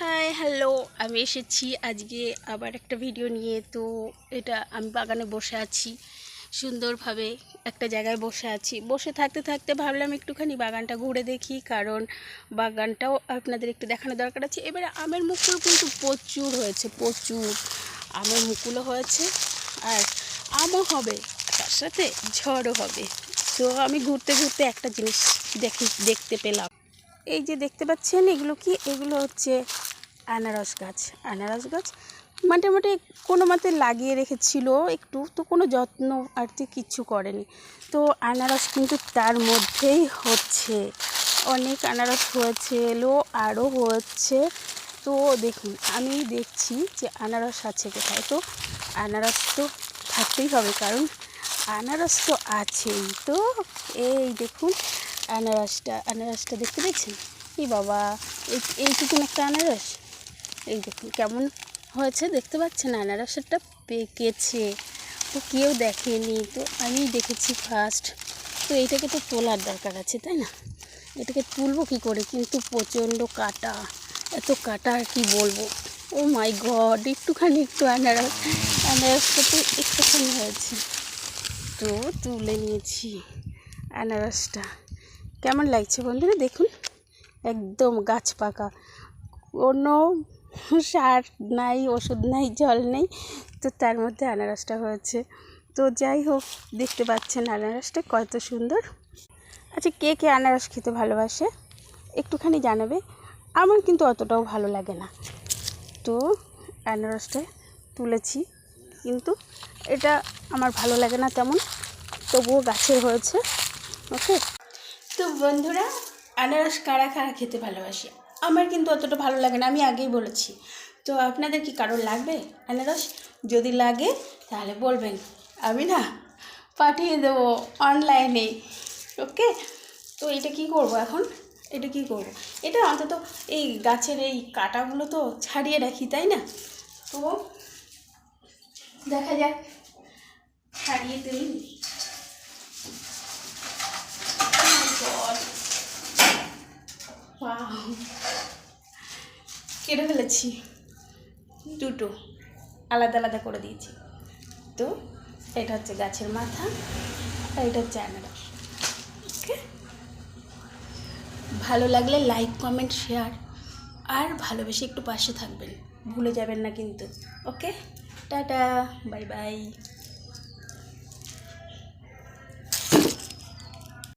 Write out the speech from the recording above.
Hi hello, আমি এসেছি আজকে আবার একটা ভিডিও নিয়ে। তো এটা আমি বাগানে বসে আছি, সুন্দরভাবে একটা জায়গায় বসে আছি। বসে থাকতে থাকতে ভাবলাম একটুখানি বাগানটা ঘুরে দেখি, কারণ বাগানটাও আপনাদের একটু দেখানো দরকার আছে। এবারে আমের মুকুল কিন্তু প্রচুর হয়েছে, প্রচুর আমের মুকুলও হয়েছে, আর আমও হবে, তার সাথে ঝড়ও হবে। তো আমি ঘুরতে ঘুরতে একটা জিনিস দেখতে পেলাম। এই যে দেখতে পাচ্ছেন, এগুলো কি? এগুলো হচ্ছে আনারস গাছ। আনারস গাছ মোটামুটি কোনো মতে লাগিয়ে রেখেছিল একটু, তো কোনো যত্ন আর কি কিচ্ছু করেনি। তো আনারস কিন্তু তার মধ্যেই হচ্ছে, অনেক আনারস হয়েছে, এলো আরও হচ্ছে। তো দেখুন, আমি দেখছি যে আনারস আছে কোথায়। তো আনারস তো থাকতেই হবে, কারণ আনারস তো আছেই। তো এই দেখুন আনারসটা দেখতে পেয়েছেন? এই বাবা, এইটুকুন একটা আনারস, এই দেখুন কেমন হয়েছে, দেখতে পাচ্ছেন? আনারসটা পেকেছে, তো কেউ দেখেনি, তো আমি দেখেছি ফার্স্ট। তো এইটাকে তো তোলার দরকার আছে, তাই না? এটাকে তুলবো কী করে? কিন্তু প্রচণ্ড কাটা, এত কাটা আর কি বলবো। ও মাই গড, একটু আনারসটা তো একটুখানি হয়েছে, তো তুলে নিয়েছি আনারসটা। কেমন লাগছে বন্ধুরা? দেখুন, একদম গাছ পাকা, কোনো সার নাই, ওষুধ নাই, জল নেই, তো তার মধ্যে আনারসটা হয়েছে। তো যাই হোক, দেখতে পাচ্ছেন আনারসটা কত সুন্দর। আচ্ছা, কে কে আনারস খেতে ভালোবাসে একটুখানি জানাবে। আমার কিন্তু অতটাও ভালো লাগে না। তো আনারসটা তুলেছি, কিন্তু এটা আমার ভালো লাগে না তেমন, তবুও গাছের হয়েছে। ওকে, তো বন্ধুরা, আনারস কারা কারা খেতে ভালোবাসে? আমার কিন্তু অতটা ভালো লাগে না, আমি আগেই বলেছি। তো আপনাদের কি কারোর লাগবে আনারস? যদি লাগে তাহলে বলবেন, আমি না পাঠিয়ে দেবো অনলাইনে। ওকে, তো এটা কি করব এখন? এটা কি করব? এটা অন্তত এই গাছের এই কাঁটাগুলো তো ছাড়িয়ে রাখি, তাই না? তো দেখা যাক, ছাড়িয়ে দিই। কেটে ফেলেছি, দুটো আলাদা আলাদা করে দিয়েছি। তো এটা হচ্ছে গাছের মাথা, আর এটা হচ্ছে আনারস। ওকে, ভালো লাগলে লাইক, কমেন্ট, শেয়ার, আর ভালোবেসে একটু পাশে থাকবেন, ভুলে যাবেন না কিন্তু। ওকে, টাটা, বাই বাই।